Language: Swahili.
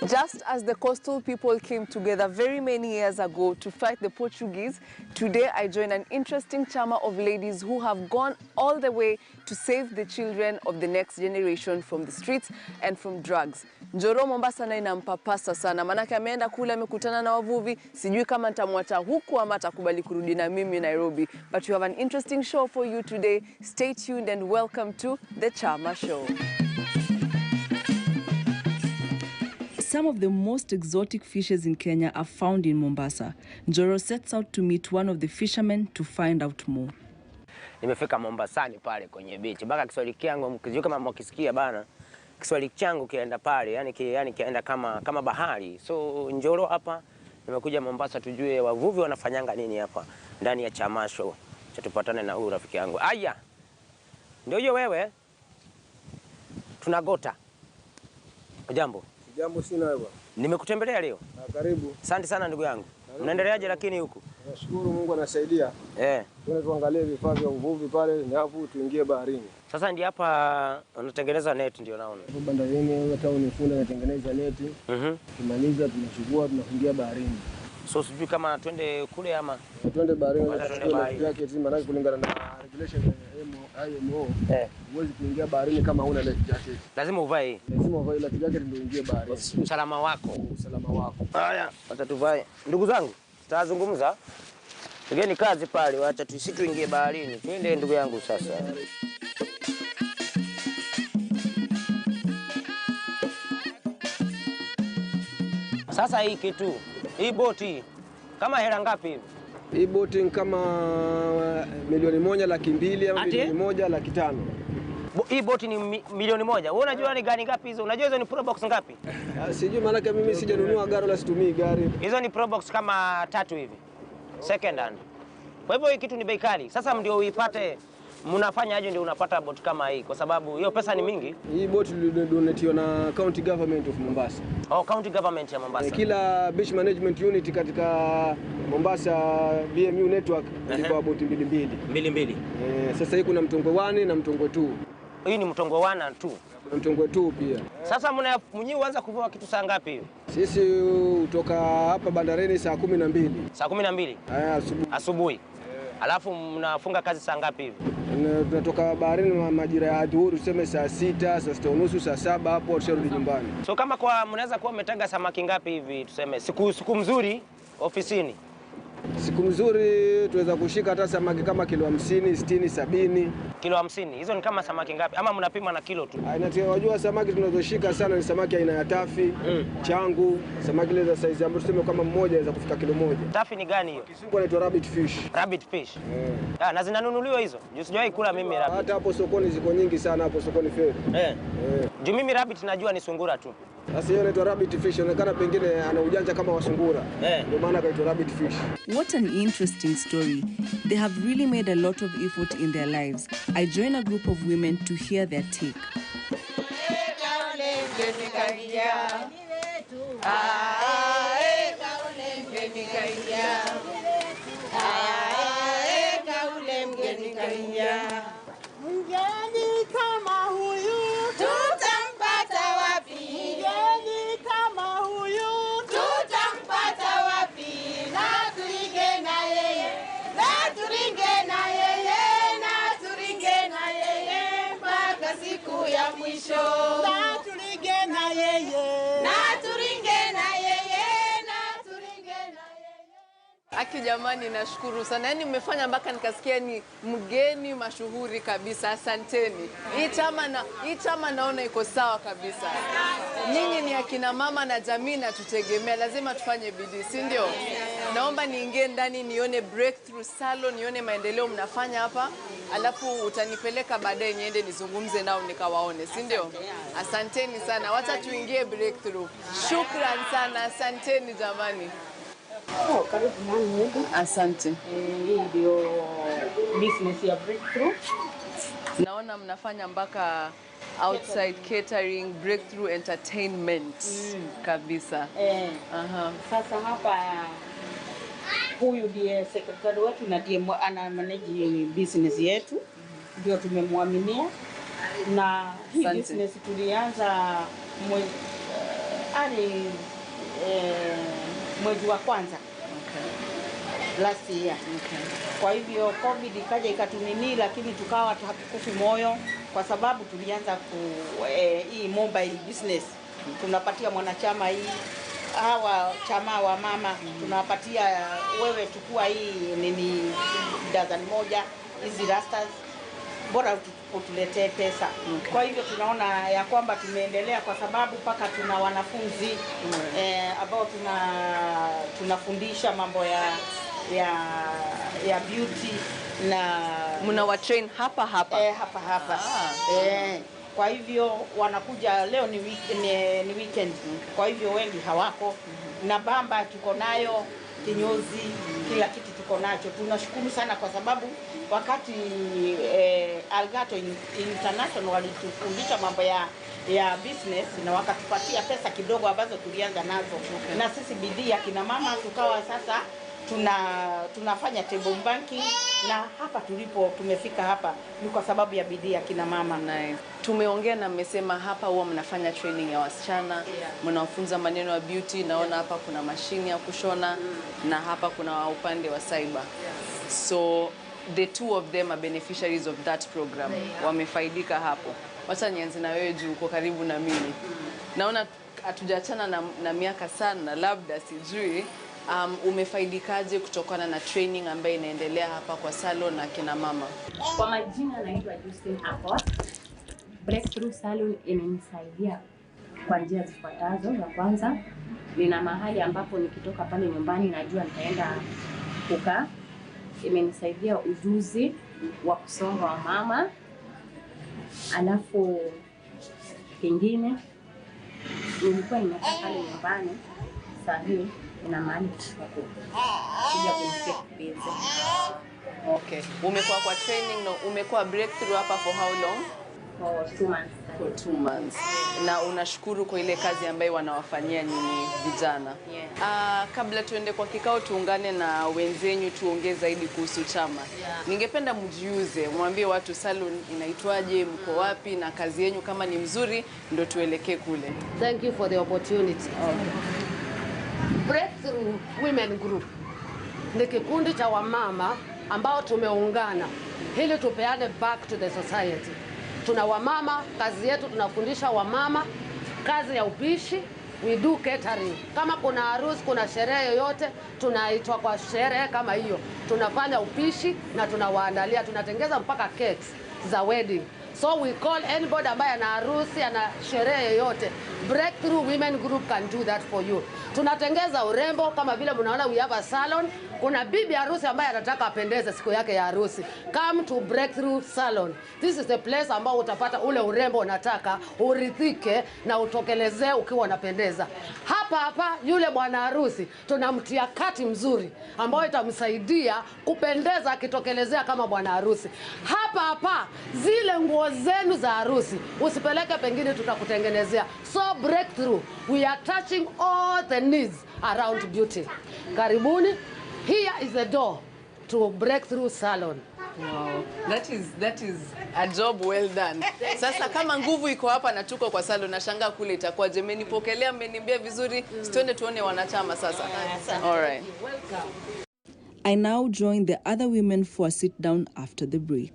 Just as the coastal people came together very many years ago to fight the Portuguese, today I join an interesting chama of ladies who have gone all the way to save the children of the next generation from the streets and from drugs. Njoro Mombasa na inampapasa sana, manake ameenda kule amekutana na wavuvi, sijui kama nitamwacha huku ama atakubali kurudi na mimi Nairobi. But we have an interesting show for you today. Stay tuned and welcome to the Chama Show. Some of the most exotic fishes in Kenya are found in Mombasa. Njoro sets out to meet one of the fishermen to find out more. Nimefika Mombasani pale kwenye beach. Mpaka Kiswahili changu mkijua kama mkisikia bana. Kiswahili changu kienda pale, yani kienda kama bahari. So Njoro hapa nimekuja Mombasa tujue wavuvi wanafanyanga nini hapa ndani ya Chama Show. Tupatane na huyu rafiki yangu. Aya. Ndio hiyo wewe. Tunagota. Jambo. Jambo sina wewe. Nimekutembelea leo. Karibu. Asante sana ndugu yangu. Mnaendeleaje lakini huku? Nashukuru Mungu anasaidia. Twende tuangalie vifaa vya uvuvi pale, nyavu tuingie baharini. Sasa ndio hapa unatengeneza net ndio naona. Hapo bandarini hata unifunda natengeneza neti. Kimaliza tunachukua tunafungia baharini. So sijui kama twende kule ama twende baharini yake zima na kulingana na regulation ya IMO. Huwezi kuingia baharini kama huna life jacket. Lazima uvae. Lazima uvae life jacket ndio uingie baharini. Usalama wako. Usalama wako. Haya, acha tuvae. Ndugu zangu, tutazungumza. Tugeni kazi pale, acha tuingie baharini. Twende ndugu yangu sasa. Sasa hii kitu, hii boti kama hela ngapi hivi? Hii boti kama 1,200,000 ama 1,500,000. Hii boti ni 1,000,000. Wewe unajua ni gari ngapi hizo? Unajua hizo ni Pro Box ngapi? Sijui maana mimi sijanunua gari wala situmii gari. Hizo ni Pro Box kama 3 hivi. Second hand. Kwa hivyo hii kitu ni bei kali. Sasa ndio uipate, mnafanya aje ndio unapata boti kama hii kwa sababu hiyo pesa ni mingi. Hii boti donatiwa na County Government of Mombasa. Oh, County Government ya Mombasa. Kila beach management unit katika Mombasa BMU network ilikuwa boti mbili. Sasa hii kuna mtongwe 1 na mtongwe 2. Hii ni mtongwe 1 na 2. Na mtongwe 2 pia. Sasa mwenyewe uanza kuvua kitu saa ngapi hiyo? Sisi kutoka hapa bandarini saa 12. Saa 12? Asubuhi. Alafu mnafunga kazi saa ngapi hivi? Tunatoka baharini majira ya adhuhuri tuseme saa 6, saa 6:30, saa 7 hapo tutarudi nyumbani. So kama mnaweza kuwa umetega samaki ngapi hivi tuseme siku mzuri ofisini? Siku mzuri tuweza kushika hata samaki kama kilo 50, 60, 70. Kilo 50. Hizo ni kama samaki ngapi? Ama mnapima na kilo tu? Wajua samaki tunazoshika sana ni samaki aina ya tafi, changu, samaki ile za size ambayo tuseme kama mmoja inaweza kufika kilo 1. Tafi ni gani hiyo? Kisungu inaitwa rabbit fish. Rabbit fish. Na zinanunuliwa hizo? Sijawahi kula mimi rabbit. Hata hapo sokoni ziko nyingi sana hapo sokoni Feri. Juu mimi rabbit najua ni sungura tu. Sasa hiyo inaitwa rabbit fish, inaonekana pengine ana ujanja kama wa sungura. Ndio maana kaitwa rabbit fish. What an interesting story. They have really made a lot of effort in their lives. I join a group of women to hear their take. Aki jamani, nashukuru sana. Yaani mmefanya mpaka nikasikia ni mgeni mashuhuri kabisa. Asanteni. Hii chama naona iko sawa kabisa. Nyinyi ni akina mama na jamii na tutegemea. Lazima tufanye bidii, si ndio? Naomba niingie ndani nione breakthrough salon, nione maendeleo mnafanya hapa. Alafu utanipeleka baadaye niende nizungumze nao nikawaone, si ndio? Asanteni sana. Wacha tuingie breakthrough. Shukran sana. Asanteni jamani. Karibu nani? Asante. Hii ndio business ya breakthrough. Naona mnafanya mpaka outside catering, breakthrough entertainment kabisa. Sasa hapa huyu ndiye secretary wetu na ndiye ana manage business yetu. Ndio tumemwaminia na hii business tulianza Ani mwezi wa kwanza. Last year. Kwa hivyo COVID ikaja ikatunini, lakini tukawa hatukufi moyo kwa sababu tulianza hii mobile business. Tunapatia mwanachama hii hawa chama wa mama, tunapatia wewe chukua hii nini dozen moja hizi rastas, bora utuletee pesa. Kwa hivyo tunaona ya kwamba tumeendelea kwa sababu paka tuna wanafunzi ambao tunafundisha mambo ya beauty na mnawa train hapa hapa. Hapa. Kwa hivyo wanakuja leo ni weekend. Kwa hivyo wengi hawako. Na bamba tuko nayo, kinyozi, kila kitu tuko nacho. Tunashukuru sana kwa sababu wakati Algato International walitufundisha mambo ya business na wakatupatia pesa kidogo ambazo tulianza nazo. Na sisi bidii ya kina mama tukawa sasa tunafanya table banking, na hapa tumefika hapa ni kwa sababu ya bidii ya kina mama. Tumeongea na mmesema hapa huwa mnafanya training ya wasichana, mnawafunza maneno ya beauty. Naona hapa kuna mashini ya kushona na hapa kuna upande wa cyber. So the two of them are beneficiaries of that program. Wamefaidika hapo. Wacha nianze na wewe juu uko karibu na mimi. Naona hatujaachana na miaka sana, labda sijui umefaidikaje kutokana na training ambayo inaendelea hapa kwa salon na kina mama? Kwa majina naitwa Justin Akot. Breakthrough Salon imenisaidia kwa njia zifuatazo. Ya kwanza, nina mahali ambapo nikitoka pale nyumbani najua nitaenda kukaa. Imenisaidia ujuzi wa kusonga wa mama. Alafu kingine, nilikuwa nimekaa pale nyumbani, sasa hivi ina mahali kuja kunipea. Okay. Umekuwa kwa training na umekuwa breakthrough hapa for how long? For 2 months. For 2 months. Na unashukuru kwa ile kazi ambayo wanawafanyia nyinyi vijana. Kabla tuende kwa kikao, tuungane na wenzenyu tuongee zaidi kuhusu chama. Ningependa mjiuze, mwambie watu salon inaitwaje, mko wapi na kazi yenu kama ni mzuri ndio tuelekee kule. Thank you for the opportunity. Breakthrough Women Group ni kikundi cha wamama ambao tumeungana ili tupeane back to the society. Tuna wamama, kazi yetu tunafundisha wamama kazi ya upishi, we do catering. Kama kuna harusi, kuna sherehe yoyote, tunaitwa kwa sherehe kama hiyo. Tunafanya upishi na tunawaandalia, tunatengeza mpaka cakes za wedding. So we call anybody ambaye ana harusi, ana sherehe yoyote. Breakthrough Women Group can do that for you. Tunatengeza urembo kama vile mnaona we have a salon. Kuna bibi harusi ambaye anataka apendeze siku yake ya harusi. Come to Breakthrough Salon. This is the place ambao utapata ule urembo unataka, urithike na utokelezee ukiwa unapendeza. Hapa yule bwana harusi tunamtia kati mzuri ambao itamsaidia kupendeza akitokelezea kama bwana harusi. Hapa zile nguo zenu za harusi usipeleke pengine, tutakutengenezea. So Breakthrough, we are touching all the needs around beauty. Karibuni. Here is the door to Breakthrough Salon. Wow, that is a job well done. Sasa kama nguvu iko hapa na tuko kwa salon, nashangaa kule itakuwa je. Mmenipokelea, mmeniambia vizuri, tuende tuone wanachama sasa. All right. I now join the other women for a sit down after the break.